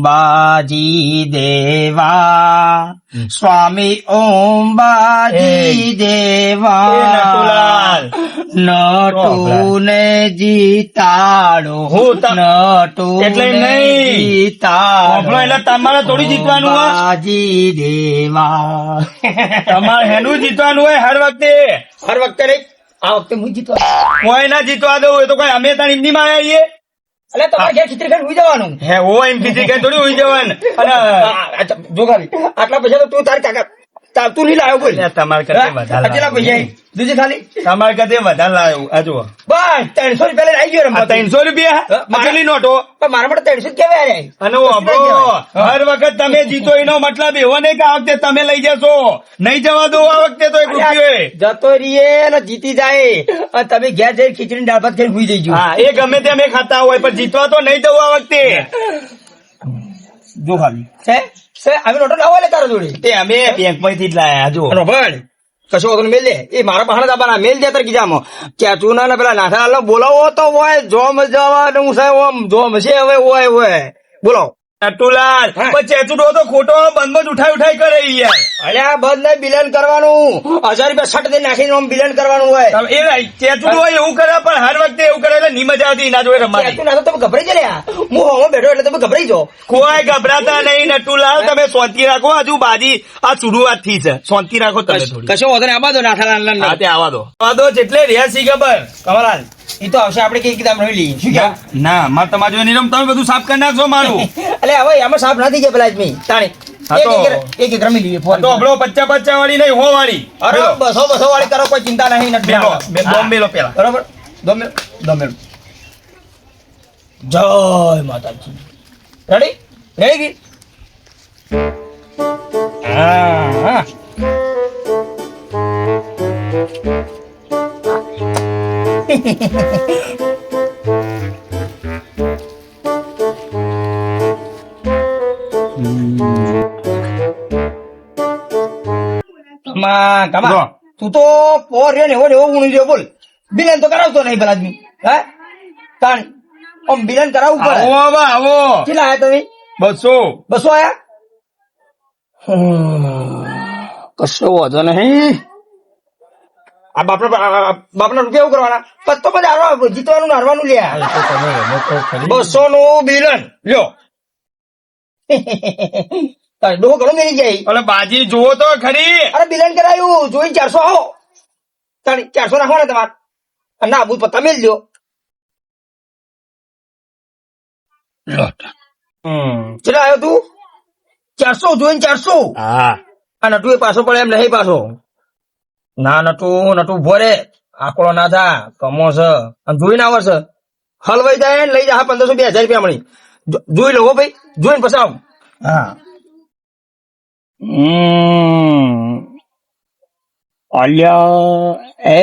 બાજી દેવા સ્વામી ઓમ બાજી દેવા નટુને જીતાડો નટુ એટલે નહીં જીતાડો એટલે તમારે થોડી જીતવાનું હોય બાજી દેવા તમારે હેનું જીતવાનું હોય હર વખતે નહીં આ વખતે હું જીતવા કોઈ ના જીતવા દઉં એ તો કઈ અમે તાર એમની માં આવીએ એટલે તમારે ઘેર ખીચડી ખાઈને સુઈ જવાનું હે ઓ એમ કીધી કે થોડી ઉઈ જવાનું અને જો ખાલી આટલા પૈસા તો તું તાર કાકા તું નહીં લાવ્યો બોલ તમારે કરતે વધારે કેટલા પૈસા બીજી ખાલી તમારે કરતે વધારે લાવ્યું આ જુઓ બસ 300 રૂપિયા લઈને આવી ગયો રમવા. 300 રૂપિયા કેટલી નોટો પણ મારા માટે 300 જ કેવાય રે. અને વાપરો હર વખત તમે જીતો એનો મતલબ એવો નહીં કે આ વખતે તમે લઈ જશો નહીં જવા દો આ વખતે તો એક રૂપિયો જતો રહીએ ને જીતી જાય અને તમે ઘેર જઈને ખીચડી દાળ ભાત ખાઈને સુઈ જઈજો. હા એ ગમે તે અમે ખાતા હોય પણ જીતવા તો નહીં દઉં આ વખતે જો ખાલી છે આવી નોટો લાવો લે તારા જોડે તે અમે બેંક માંથી જ લાયા જો રોબર્ટ કશો વગર મેલ દે એ મારા બહાના દાબાના મેલ દે તાર કીધામાં ચેચુના ને પેલા નાથા બોલાવો તો હોય જોમ જવાનું છે ઓમ જોમ છે હવે હોય બોલો નટુલાલ પણ ચેચુડો તો ખોટો બંધ ઉઠાઈ કરે યાર અરે આ બંધ નહીં બિલન કરવાનું 1000 રૂપિયા શર્ટ દે નાખીને આમ બિલન કરવાનું હોય એ ચેચુડો હોય એવું કરે પણ હર વખતે એવું કરે એટલે ની મજા આવતી ના જોડે રમવાની ચેચુ ના તો તમે ગભરાઈ જાય હું હોમો બેઠો એટલે તમે ગભરાઈ જાઓ કોઈ ગભરાતા નહીં નટુલાલ તમે શાંતિ રાખો હજુ બાજી આ શુરુઆત થી છે શાંતિ રાખો તમે થોડી કશો વધુ આવા દો નાથાલાલ હા તે આવા દો જેટલે રહ્યા સી ખબર કમલાલ એ તો આવશે આપણે કઈ કીધા રહી લઈએ શું ના મારે તમારે જોઈ નહીં રમ તમે બધું સાફ કરી નાખશો મારું એટલે હવે એમાં સાફ નથી ગયા પેલા આદમી તાણે એક રમી લઈએ તો હમણો 50 વાળી નહીં 100 વાળી અરે 200 વાળી કરો કોઈ ચિંતા નહીં નથી બોમ્બેલો પેલા બરોબર દોમેલો જય માતાજી રેડી રેડી હા તું તો પોર રે ને એવો ગુણ રહ્યો બોલ બિલન તો કરાવતો નહીં પેલા આદમી હે તાણ આમ બિલન કરાવવું પડે આવો કેટલા આયા તમે 200 આયા કશો વાંધો નહીં આ બાપના રૂપિયા એવું કરવાના પત્તો બધા જીતવાનું ને હારવાનું લ્યા 200 નું બિલન લ્યો ડોહો ઘણો મેળી જાય એટલે બાજી જુઓ તો ખરી અરે બિલન કરાયું જોઈ 400 આવો 400 રાખવાના તમારે ના આબુ પત્તા મેળ દો કેટલા આવ્યો તું 400 જોઈને 400 હા આ નટુ એ પાછો પડે એમ નહીં પાછો ના નટુ ભોરે આકડો ના થા કમો છે અને જોઈને આવે છે હલવાઈ જાય ને લઈ જા 1500 2000 રૂપિયા મળી જોઈ લો ભાઈ જોઈને પછી આવ હા અલ્યા એ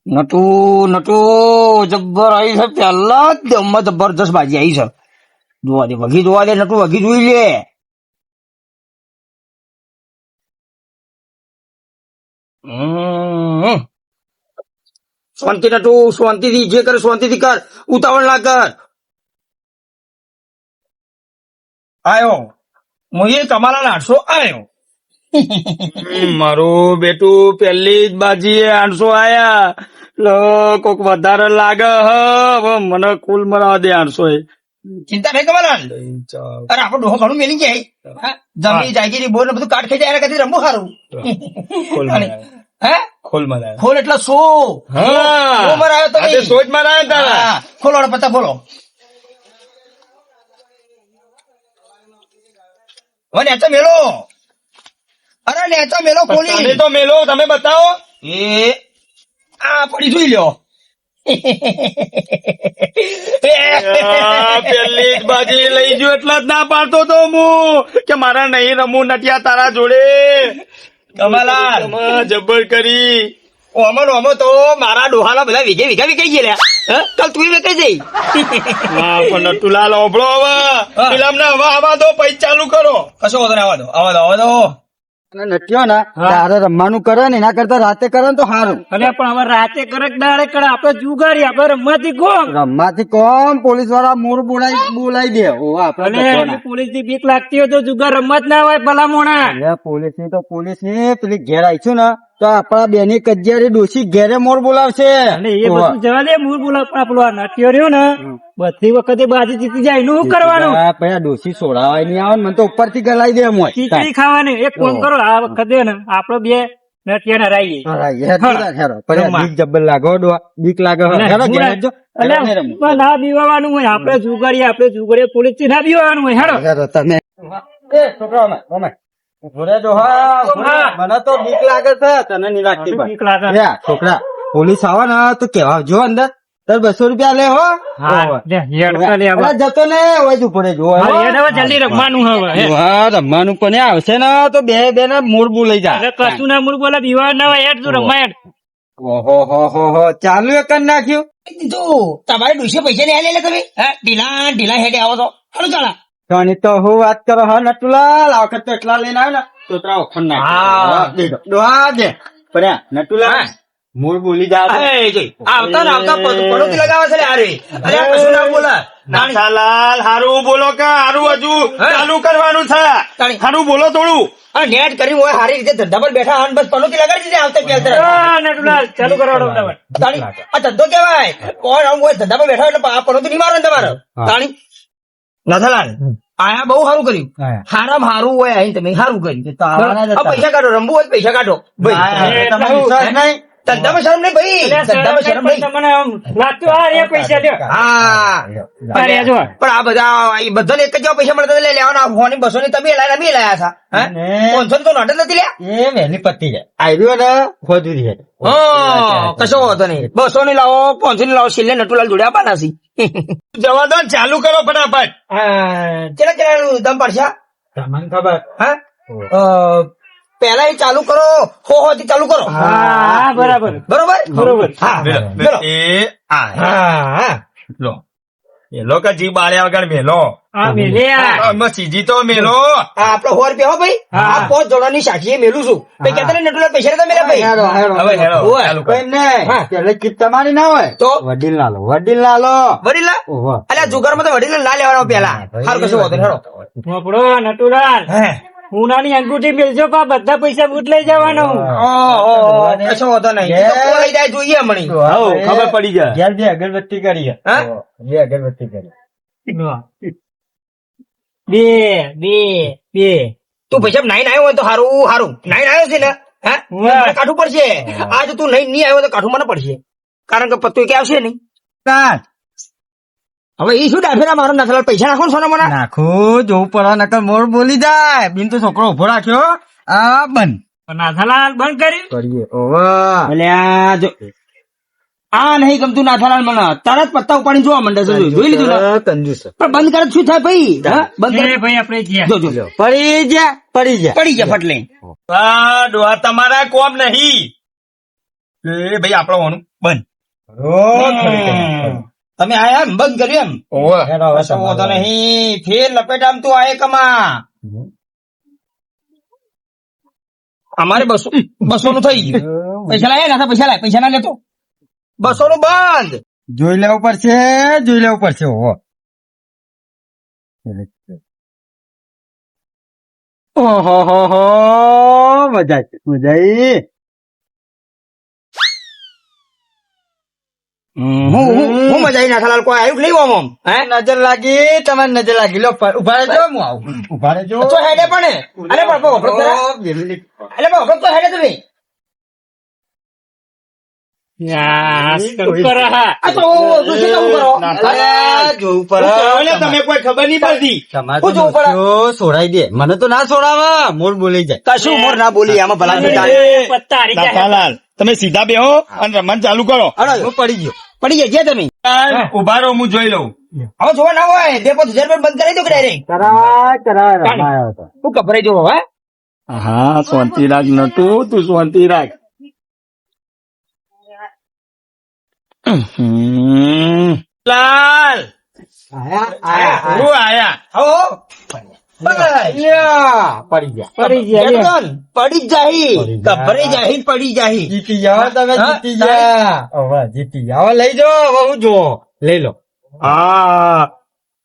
નટુ જબ્બર આવી છે પેલા જ જબરદસ્ત બાજી આવી છે જોવા દે વગી નટુ વગી જોઈ લે શાંતિ નટુ શાંતિથી જે કરે શાંતિથી કર ઉતાવળ ના કર આયો હું એ તમારા 800 આયો મારું બેટું પેલી જ બાજી 800 આયા કોક વધારે લાગે હવે મને કુલ મરાવા દે 800 ચિંતા નહીં કમાલા અરે આપડે ડોહો ઘણું મેલી જાય જમી જાગીરી બોલ બધું કાટ ખાઈ જાય એના કદી રમવું સારું હે ખોલ એટલે 100 મરાયો તમે 100 જ મરાયો તારા ખોલો પત્તા ખોલો હવે નેચા મેલો અરે નેચા મેલો ખોલી તમે તો મેલો તમે બતાવો એ આ પડી જોઈ લ્યો પેલી જ બાજી લઈ ગયો એટલા જ ના પાડતો તો હું કે મારા નહીં રમવું નટિયા તારા જોડે કમલાલ જબર કરી ઓમો તો મારા ડોહાના બધા વીઘે વિકાઈ ગયા કાલ તું વેચાઈ જઈ પણ નટુલાલ ઓભળો હવે ફિલ્મ ને હવે આવા દો પૈસા ચાલુ કરો કશો વાંધો નહીં આવા દો અને નટ્યો ને હા. તારે રમવાનું કરે ને એના કરતા રાતે કરે ને તો સારું. અને પણ હવે રાતે કરે કે દાડે કરે આપડે જુગારી આપડે રમવાથી કોમ રમવાથી કોમ પોલીસ વાળા મોર બોલાવી દે. ઓવા આપડે અને પોલીસ ની બીક લાગતી હોય તો જુગાર રમવા જ ના હોય ભલા મોણા. પોલીસ ની તો પોલીસ ની પેલી ઘેર આવીશું ને તો આપડા બેની કજિયારી ડોસી ઘેરે મોર બોલાવશે. અને એ બધું જવા દે મૂળ બોલાવ પણ આપણો આ નટિયો રહ્યો ને બધી વખતે બાજી જીતી જાય એનું શું કરવાનું? પેલા ડોસી સોડાવાય નહીં આવે ને મને તો ઉપર થી ગલાઈ દે મોય. ખીચડી ખાવાની એક કોમ કરો આ વખતે ને આપડે બે નટિયા ના રાઈએ બીક જબ્બર લાગો બીક લાગે. હેરો ઘેર જો. ના બીવાનું હોય આપડે જુગારીએ પોલીસ થી ના બીવાનું હોય હેડો. હેરો તમે છોકરા મને તો બીક લાગે છે. તને નહીં લાગતી પણ. બીક લાગે. લે, છોકરા પોલીસ આવે ને તો કેવા જો અંદર તાર 200 રૂપિયા લે હો. હા, લે, હેડ તો લે હવે. અરે જતો ને હોય જ ઉપર જો. હા, હેડ હવે જલ્દી રમવાનું હવે હે. રમવાનું પણ આવશે ને તો બે ને મૂળ બુ લઈ જાય. એટલે કશું ના મૂળ બોલા બીવા ના હોય હેડ તું રમવા હેડ. ઓહો ચાલુ એ કરી નાખ્યું. કીધું તમારે ડોશી પૈસા નહીં આલે તમે ઢીલા હેડે આવો તો હાલો ચાલા. તને તો હું વાત કરો હા નટુલાલ આ વખત તો એટલા લઈને આવ્યો ને તો તરા ઓખણ હા. નાખ દોહા દે પડ્યા નટુલાલ મૂળ બોલી જા. આવતા પડોતી લગાવે છે લે હારે. અરે આ કશું ના બોલા. નાથાલાલ હારું બોલો કે હારું હજુ ચાલુ કરવાનું છે. હારું બોલો થોડું. નેટ કરી હોય સારી રીતે ધંધા પર બેઠા અને બસ પડોતી લગાડી દીધી આવતા પહેલા તરત. નટુલાલ ચાલુ કરાવડો તમે. તાણી આ ધંધો કેવાય કોણ આમ હોય ધંધા પર બેઠા એટલે આ પડોતી નહીં મારો ને તમારે તાણી નાથાલાલ આયા બહુ સારું કર્યું. હારામ હારું હોય અહીં તમે સારું કર્યું. આ પૈસા કાઢો રમવું હોય તો પૈસા કાઢો ભાઈ. તમે વિશ્વાસ નહીં. ધંધામાં શરમ નહીં ભાઈ. ધંધામાં શરમ નહીં. તમને આમ લાગતું આ રે પૈસા લ્યો. હા આ રે જો. પણ આ બધાને એક જ જેવા પૈસા મળતા લે લેવાના 100 ની 200 ની તમે લાયા હતા. હે 500 તો નોટ જ નથી લ્યા. એ વહેલી પતી જાય આવ્યો ને ખોદું છે. હા કશો વાંધો નહીં. 200 ની લાવો 500 ની લાવો છેલ્લે નટુલાલ જોડે આપવાના છે. જવા દો ને, ચાલુ કરો ફટાફટ. કેટલા દમ પડશે તમને ખબર. હા પેલા એ ચાલુ કરો હો થી ચાલુ કરો. હા બરાબર બરોબર હા બોલો. હા લો મેલો કે જી બાળ્યા વગર મેલો આ મેલ્યા. સીધી તો મેલો. આ આપડે 100 રૂપિયા હો ભાઈ. આ 5 જોડાની સાક્ષી મેલું છું. ભાઈ કેતા ને નટુલાલ પૈસા નતા મેલ્યા ભાઈ. હવે હેરો ઓય. ચાલુ કર. કઈ નહીં પેલે કીટ તમારી ના હોય તો વડીલ ના લો વડીલા ઓહો. અલ્યા જુગારમાં તો વડીલા ના લેવાનો પેલા. હારું કશો વાંધો નહીં, હેડો. મોકળો નટુલાલ હે ઉનાની અંગૂઠી મેલજો પા બધા પૈસા બૂટ લઈ જવાનો. કશો વાંધો નહીં. એ તો કોણ લઈ જાય જોઈએ હમણાં. હાઉ, ખબર પડી જાય. ઘેર બે અગરબત્તી કરી હા? બે અગરબત્તી કરી. બે તું પૈસા નાઈ આવ્યો હોય તો હારું નાઈ આવ્યો છે ને હા વાહ. મને કાઢવું પડશે. આજ તું નહીં આવ્યો તો કાઢવું મને પડશે કારણ કે પત્તું કે આવશે નહીં. કાટ હવે એ શું ડાફેરા મારો નાથાલાલ પૈસા નાખો ને સોના મને. નાખું જોવું પડે નકર મોર બોલી જાય. બિન તો છોકરો ઉભો રાખ્યો આ બંધ નાથાલાલ બંધ કર્યું. કરીએ ઓવા. અલ્યા જો આ નહીં ગમતું નાથાલાલ મને તરત પત્તા ઉપાડી જોવા માંડે છે. જોઈ લીધું ને? કંજૂસ પણ બંધ કરે તો શું થાય ભાઈ? હા? બંધ કરે એ ભાઈ આપણે ગયા. જો પડી જા પડી ગયા ફટ લઈને. આ ડોહા તમારા કોમ નહીં. એ ભાઈ આપડો હોનું બંધ. તમે આયા એમ બંધ કર્યું એમ. ઓવે. કશો વાંધો નહીં. ફેર લપેટ આમ તું આયે કમા. અમારે 200 નું થઈ ગયું. પૈસા લાય ના પૈસા લાય પૈસા ના લેતો 200 નું બંધ. જોઈ લેવું પડશે ઓહો. ઓહો મજા આવી. હું મજા આવી નાથાલાલ કોઈ આવ્યું કે નહીં ઓમ હે નજર લાગી તમારી નજર લાગી લો ઉભા રહેજો હું આવું ઉભા રહેજો. તો હેડે પણ અરે પણ વખત ખરા. અરે પણ વખત તો હેડે તમે. યાર, શું કરે હા? આ તો શું કરો અરે જોવું ઓલે પડે તમે કોઈ ખબર નહીં પડતી. તમારે હું જોવું પડે? છોડાઈ દે મને તો ના છોડાવે મોર બોલી જાય. કશું મોર ના બોલી આમાં ભલા પત્તા હારી જાય. નાથાલાલ તમે સીધા બેહો અને રમણ ચાલુ કરો. હું પડી ગયો. પડી જાય તમે. ઉભા રહો હું જોઈ લઉં. હવે જોવા ના હોય 2,000 બંધ કરાવી દો કે ડાયરેક્ટ. કરાય રમાયો હતો. હું ગભરાઈ જવો હે. હા શાંતિ રાખ નતું તું શાંતિ રાખ. લાલ આયા હું આયા. આવો બસ. પડી ગયા પડી ગયા લે. કેપ્ટન, પડી જ જાહી ગભરાઈ જાહી પડી જાહી જીતી જાઓ તમે હા, જીતી જા હવે જીતી જાઓ હવે લઈ જાઓ હવે હું જો લઈ લો હા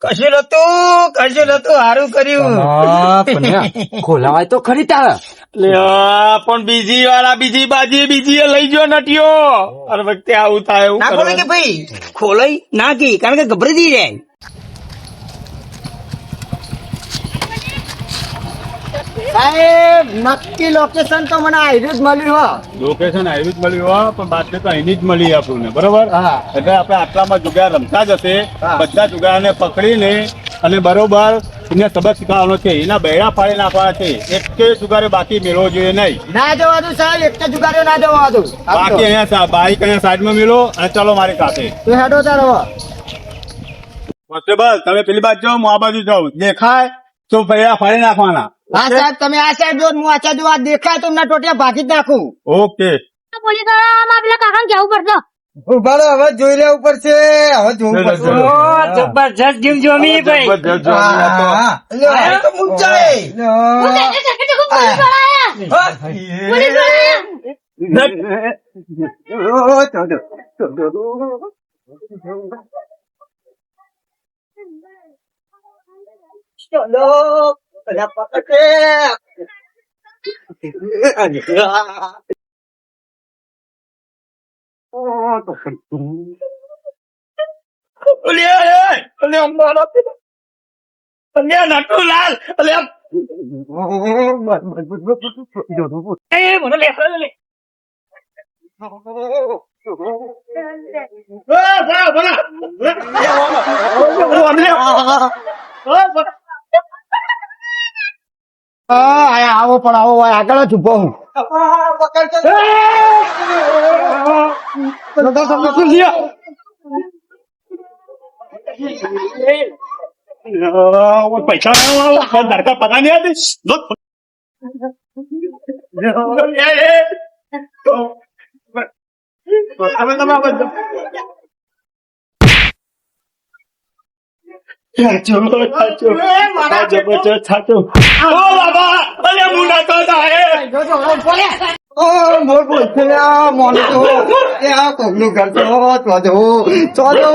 કશું નતું સારું કર્યું ખોલાવાય તો ખરી તારે લે પણ બીજી બાજી બીજી લઈ ગયો નટિયો અરે વખતે આવું થાય એવું ના ખોલે કે ભાઈ ખોલાઈ ના કી કારણ કે ગભરાઈ જઈ રહ્યા સાહેબ નક્કી લોકેશન તો મને આયરું જ મળ્યું લોકેશન આવ્યું જ મળ્યું હોય પણ બાતમી તો અહીંની જ મળી આપણને બરોબર હા. એટલે આપણે આટલામાં જુગાર રમતા જ હશે બધા જુગારને પકડીને અને બરોબર એને સબક શીખવાનો છે એના બૈરા ફાડી નાખવાના છે એક કે જુગારે બાકી મેળવો જોઈએ નહીં ના જવા દઉં સાહેબ એક જુગારીઓ ના જવા દઉં બાકી અહીંયા બાઈક અહીંયા સાઈડમાં મેળવો અને ચાલો મારી સાથે તું હેડો તારો કોન્સ્ટેબલ તમે પેલી બાજુ જાઓ હું આ બાજુ જાઉં દેખાય તો બૈરા ફાડી નાખવાના હા સાહેબ તમે આ સાઈડ જો હું આ સાઈડ જો આ દેખાય તો એમના ટોટિયા ભાગી જ નાખું ઓકે પોલીસ વાળામાં પેલા કાકાને કહેવું પડશે ઉભા રહો, હવે જોઈ લેવું પડશે હવે જોવું પડશે જબરજસ્ત ગેમ જોમી ભાઈ જબરજસ્ત જોવાની આ તો. હા. આ તો મુંજાય. હું કહેતો છે કે પોલીસ વાળા આયા પોલીસ વાળા ચલો બધા પકડે નટુલાલ મને લે આવો પણ આવો આગળ જ ઉભો હું પૈસા ધરકા પતા નહીં આતી મોર બોલશે મોને તો આ કોકનું ઘર તો ચોદો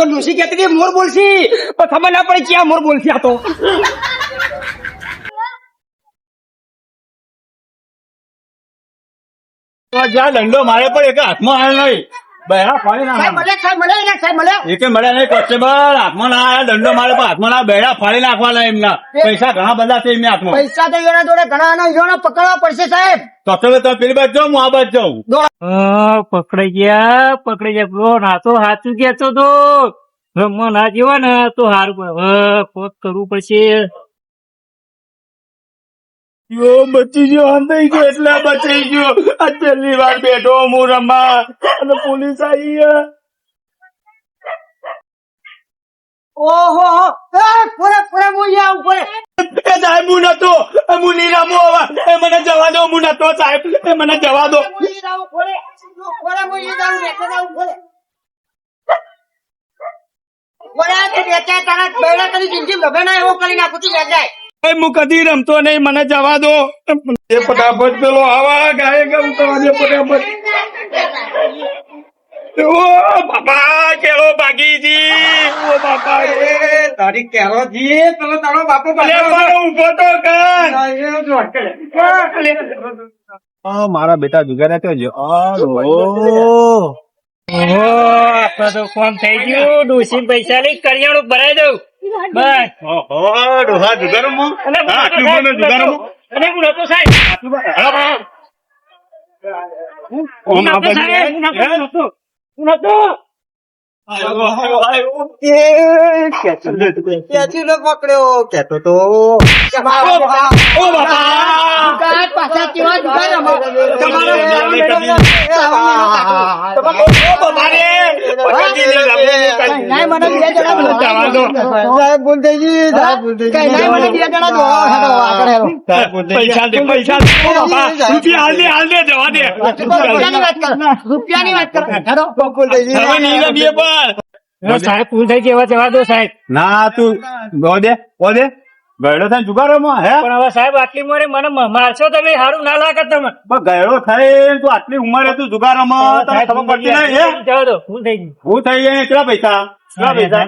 ડોસી કહેતી હતી મોર બોલશી પણ ખબર ના પડી ક્યાં મોર બોલશી આ તો જ્યાં દંડો મારે પણ એક હાથમાં આવ્યો નહીં બૈરા ફાડી નાખવાના એકે મળ્યા નહીં કોન્સ્ટેબલ હાથમાં ના આવ્યા દંડો મારે પણ હાથમાં ના બૈરા ફાડી નાખવાના એમના પૈસા ઘણા બધા છે એમના હાથમાં પૈસા તો એના જોડે ઘણા પકડવા પડશે સાહેબ કોન્સ્ટેબલ તમે પેલી બાજુ જાઓ હું આ બાજુ જાઉં પકડાઈ ગયા બ્રો ના તો સાચું કેતો તો રમવા ના જેવા ને તો સારું પડે કોક કરવું પડશે બચી ગયો અંધાઈ ગયો એટલે બચી ગયો આ પહેલી વાર બેઠો હું રમવા અને પોલીસ આવી ઓહો પૂરા હું એ સાહેબ હું નતો હું નહીં રમું હવે એ મને જવા દો હું નતો સાહેબ એ મને જવા દો હું કદી રમતો નહીં મને જવા દો એ ફટાફટ પેલો આવા ગાય ગમ તમારે ફટાફટ ઓ બાપા કેળો ભાગીજી ઓ બાપા રે તારી કેરો જી પેલો તારો બાપો અલે મારો ઉભો તો કર મારા બેટા જુગારા તો જો આપડે તો કોમ થઈ ગયું ડોસી પૈસા લઈ કરિયાણું ભરાઈ દઉં બસ ડોહા જુગારમાં અને આટલું બધું જુગારમાં અને હું નતો સાહેબ હું નતો સાહેબ હું નતો ક્યાંથી નો પકડ્યો કેતો તો ઓ બાપા પાછા કેવા પૈસા દે પૈસા રૂપિયા હાલ દે જવા દે રૂપિયાની વાત કરો હવે નહીં રમીએ પણ સાહેબ ભૂલ થઈ ગઈ, હવે જવા દો સાહેબ. ના તું ઓ દે ગયડો થાય જુગારોમાં હે પણ હવે સાહેબ આટલી ઉંમરે મને મારશો તમે, સારું ના લાગે તમને. પણ ગયડો થઈ તું આટલી ઉંમરે તું જુગારોમાં તને ખબર પડતી નહીં હે જવા દો, ભૂલ થઈ ગઈ. હું થઈ જાય કેટલા પૈસા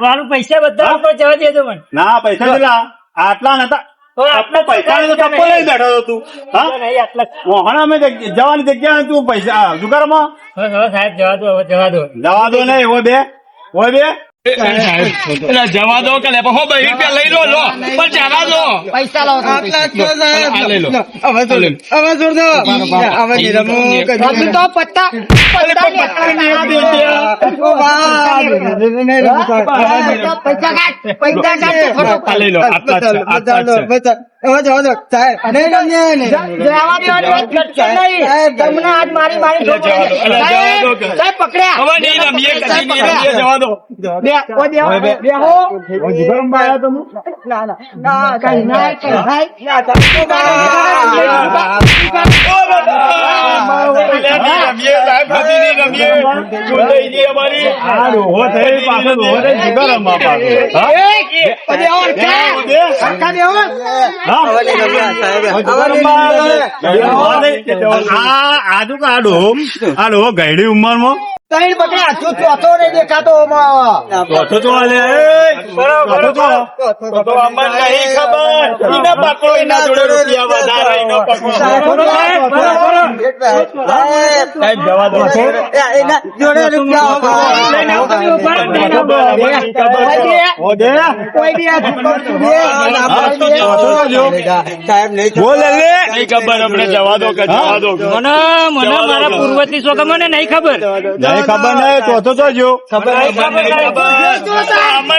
મારું પૈસા બધા આપો, જવા દેજો મને. ના પૈસા કેટલા આટલા નતા આટલા પૈસા તો ટપ્પો લઈ બેઠો હતો તું હા નહીં આટલા. મોહણા અમે જવાની જગ્યા તું પૈસા જુગારોમાં હવે સાહેબ જવા દો, હવે જવા દો. જવા દો નહીં ઓ બે એટલે જવા દો કે લે પણ હો 2 રૂપિયા લઈ લો પણ જવા દો પૈસા લાવો તમે. આ લઈ લો હવે છોડ દો હવે નિરમો હવે તો પત્તા પૈસા કાઢ ખોટો. આ લઈ લો આટલા જ છે, આટલા જ છે. હવે જવા દો સાહેબ નહીં રમ્યા નહીં જવા દેવાની વાત કરશો નહીં. તમને આજ મારી એટલે જવા દો, એટલે જવા દો કે. સાહેબ પકડ્યા. હવે નહીં રમીએ કદી નહીં રમીએ જવા દો બેહો. ના કઈ ના કઈ રમીએ સાહેબ કદી નહીં રમીએ શું થઈ ગઈ અમારી આ ડોહો થઈ પાછો ડોહો થઈ જુગારોમાં પાછો હા આ ગયડી ઉંમર માં ત્રણ પકડ્યા ચોથો નહીં દેખાતો ચોથો તો આલે ચોથો તો અમને નહીં ખબર ઈને પકડો એના જોડે રૂપિયા વધારે ઈને પકડો સાહેબ જવા દો એના જોડે સાહેબ નહીં બોલ લે નહીં ખબર અમને જવા દો કે જવા દો મને મારા પૂર્વજની શોખ મને નહીં ખબર. નહીં ખબર નહીં ચોથો તો જો અમને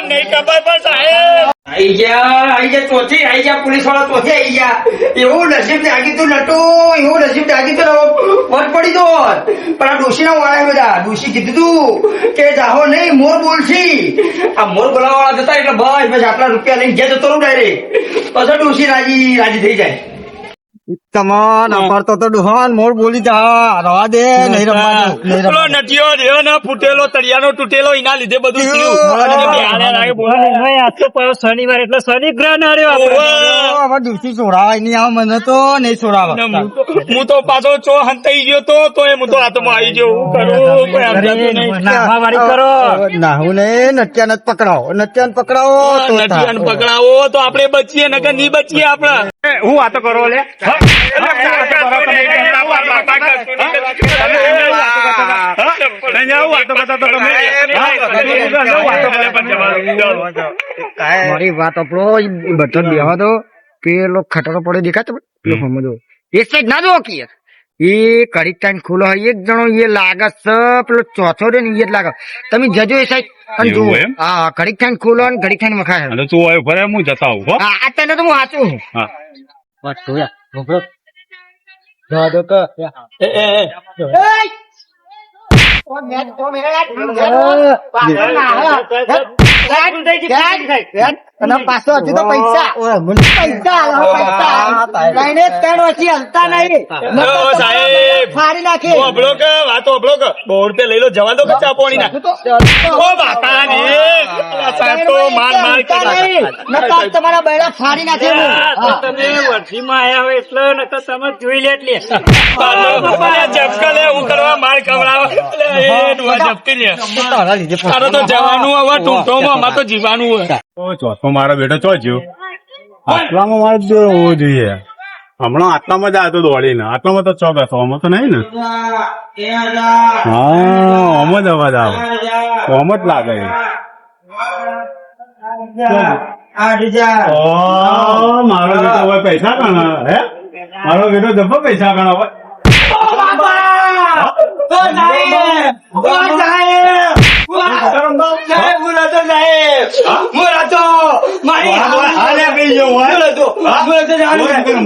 નહીં ખબર પણ સાહેબ આઈ ગયા ચોથી આઈ ગયા પોલીસ વાળા ચોથી આઈ ગયા એવું નસીબ જાગી તું નટું એવું નસીબ જાગી તું વટ પડી દો પણ આ ડોશી ના વાળા બધા ડોશી કીધું તું કે જાહો નહીં મોર બોલશી આ મોર બોલાવા વાળા જતા એટલે બસ આટલા રૂપિયા લઈને ગયા જતો રહું ડાયરેક્ટ પછી ડોશી રાજી થઈ જાય તમાન અપારતો તો ડુહાન મોર બોલી જા રવા દે નહીં રમવાનું નહીં પેલો રમવાનું નટિયો રહ્યો ને ફૂટેલો તળિયાનો તૂટેલો એના લીધે બધું થયું આજ તો પાછો શનિવાર એટલે શનિગ્રહ ના રહ્યો આપણે. હવે ડૂસી છોડાવાય નહીં આવે મને તો નહીં છોડાવે હું તો પાછો ચો હંતાઈ ગયો તો એ હું તો હાથમાં આવી ગયો હું કરું કોઈ સમજાતું નહીં. નાહવાવાળી કરો. નાહું ને નટિયાને જ પકડાવો નટિયાને પકડાવો તો નટિયાને પકડાવો તો આપણે બચીએ નકર નહીં બચીએ આપણે હું વાતો કરો લે મારી વાત આપણો બધો બેવા દો પેલો ખટરો પડ્યો દેખાતો પેલો સમજો એ સાઈડ ના દો કે એ કડીક ટાઈમ ખુલ્લો હોય એક જણો એ લાગે છે પેલો ચોથો રે ને એ જ લાગે તમે જજો એ સાઈડ અને જુઓ એવું એમ? હા ઘડીક ટાઈમ ખુલ્લો અને ઘડીક ટાઈમ મખાય તું આવ્યો ફરે હું જતા આવું હો હા આ તને તો હું વાંચું હા વાત જોયા ભોગળો જવા દો કે અને પાછો હજુ તો પૈસા લઈને ત્રણ વર્ષથી હલતા નહીં સાહેબ ફાડી નાખી ઓબળો કે વાતો ઓબળો કે 100 રૂપિયા લઈ લો જવા દો કે ચા પાણી ના ઓ બાપા ને સાહેબ તો માર તમારા બૈરા ફાડી નાખે તમે વરસીમાં આયા હોય એટલે નકર તમે જોઈ લે એટલે. જપકા લે હું કરવા માર ખવડાવે જપકી લે તારે તો જવાનું હવે ટૂંટોમાં અમારે તો જીવાનું હોય ચોથો મારો બેટો ચો જ્યો આટલામાં મારે જ હોવો જોઈએ હમણાં આટલામાં જ આવ્યો દોડીને આટલામાં તો ચોક હતો આમાં તો નહીં ને હા આમ જ અવાજ આવે આમ જ લાગે મારો બેટો હવે પૈસા ગણા હે મારો બેટો જબ્બો પૈસા ગણા હવે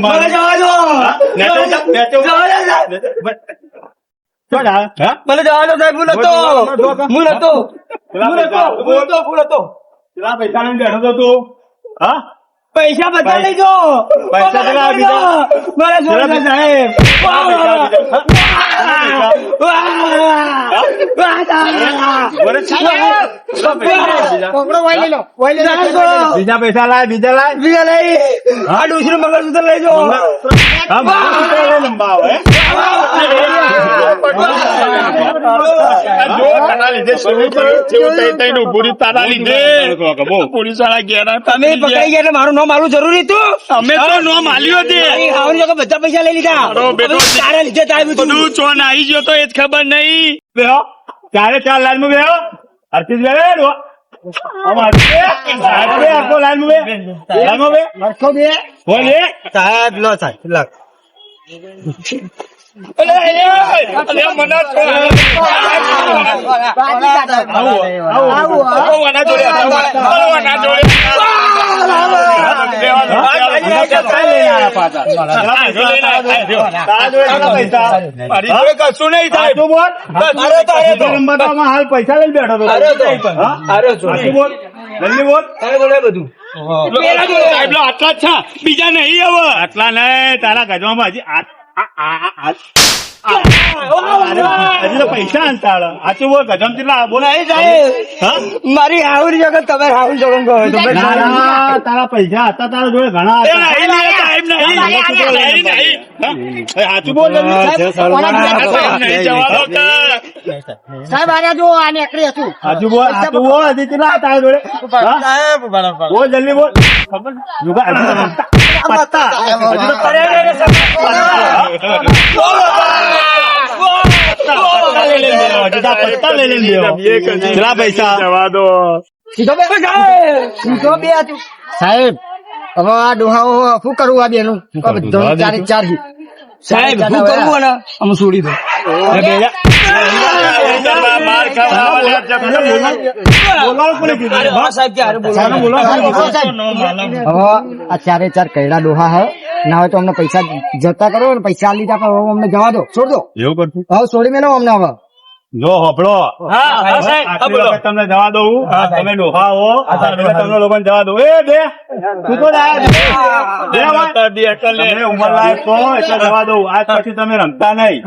મને જવા દો સાહેબ કેટલા પૈસા લઈને બેઠો તો તું હા પૈસા બધા લઈ જો પૈસા કેટલા બીજા મારા છોકરા સાહેબ વરસ છે. પકડો, વાઈ લઈ લો. બીજા પૈસા લાય, બીજા લાય. બીજા લઈ આ ડોશીનું મંગળસૂત્ર લઈ જો હા, મારું તો લઈ લંબાવો, હે? જો તારા લીધે શરૂ થયું, જેવું તઈ તઈનું ઊભું રહ્યું, તારા લીધે પોલીસ વાળા ગયા તમે પકડાઈ ગયા એટલે મારું નામ મારું જરૂરી હતું અમે તો નો માલ્યો તે આવની લોકો બધા પૈસા લઈ લીધા મારો બેટો હવે તારા લીધે જ આવ્યું હતું. બધું ચોન આવી ગયો તો એ જ ખબર નહીં. બેહો. 4 લાઈનમાં બેહો. અર્પિત બે બેહો. અમાર બે. આખો લાઈનમાં બે. લાઈનમાં બે. હરખો બે. બોલ એ. સાહેબ લો સાહેબ લો. અલે, મને આના જોડે આના જોડે મારી જોડે કશું નહીં થાય. હાલ પૈસા લઈ બેઠો હતો. સાચું બોલ. જલ્દી બોલ. બધું આટલા જ છે, બીજા નહીં હવે. આટલા નહીં, તારા ગજવામાં હજી હજી તો પૈસા અંતાળ. સાચું બોલ. ગજમ કેટલા બોલ. મારી હાઉર જગત તમે હાઉર જગત કહો છો. તારા પૈસા હતા તારા જોડે ઘણા એ નહીં, નહીં, ટાઈમ નહીં, નહીં, નહીં. સાચું બોલ. સાહેબ નહીં જવા દો કે. સાહેબ આને જો આ નીકળી હતું. સાચું બોલ. સાચું બોલ. હજી કેટલા હતા તારા જોડે? બોલ જલ્દી બોલ. જુગા હજી તો પત્તા. હજી તો પત્તા લઈ લઈને દેવો. કેટલા પૈસા? જવા દો. સીધો બે હતું. સાહેબ હવે આ ડોહાઓ શું કરવું આ બેનું બધું 4 સાહેબ શું કરવું ને અમે છોડી દો માર ખાવા લે, સાહેબ ક્યારે બોલો હવે આ 4 કૈડા ડોહા હે ના હોય તો અમને પૈસા જતા કરો ને પૈસા લીધા પણ હવે અમને જવા દો છોડ દો એવું કરશું. હવે છોડી મેલો અમને હવે જો હોપડો. સાહેબ, આટલી વખત તમને જવા દઉં. તમે ડોહા હો એટલે તમને લોકોને જવા દઉં. એ બે તું તો તમે ઉંમર લાયક છો એટલે જવા દઉં. આજ પછી તમે રમતા નહીં.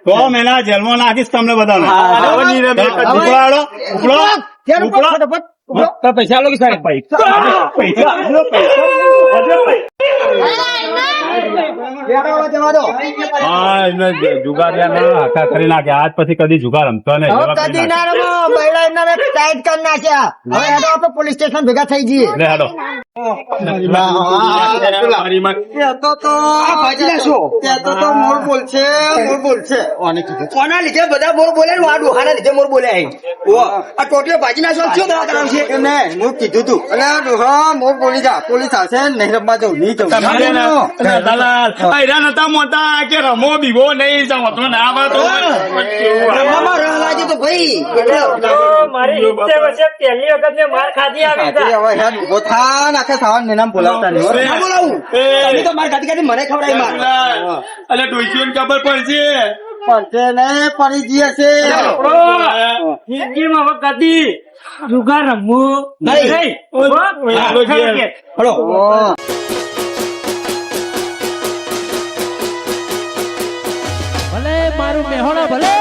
6 મહિના જેલમાં નાખીશ તમને બધાને. ઉપડાડો, ઉપડો. પૈસા લો કે સાહેબ જવા દો હા એને જુગારિયા હાથા કરી નાખે. આજ પછી કદી જુગાર રમતો નહીં. કદી ના રમો બૈડા એમને ટાઈટ કરી નાખ્યા હવે હેડો આપણે પોલીસ સ્ટેશન ભેગા થઈ જઈએ લે હેડો. કોના લીધે બધા મોર બોલે આ ડોહાના લીધે મોર બોલે આ ટોટીઓ ભાજી ના શું દવા કરાવશે હું કીધું તું અને ડોહા મોર બોલી જા પોલીસ આવશે નહીં રમવા જવું નહીં જવું નતા મોટા કે રમો બીવો નહીં જાઓ તો ના આવે તો રમવામાં રહ લાગી તો ભાઈ મારી 70 વર્ષે પહેલી વખત મેં માર ખાધી આવી હતા. હવે હેડ ઉભો થા ને આખા સાવન ને નામ બોલાવતા નહીં હો. ના બોલાવું તમે તો માર ગાડી ગાડી મને ખવડાવી માર અલે ડોશીઓને ખબર પડશે પડશે ને પડી જઈએ છે જિંદગીમાં હવે કદી જુગાર રમવું નહીં. હલો ભલે મારું મેહોણા ભલે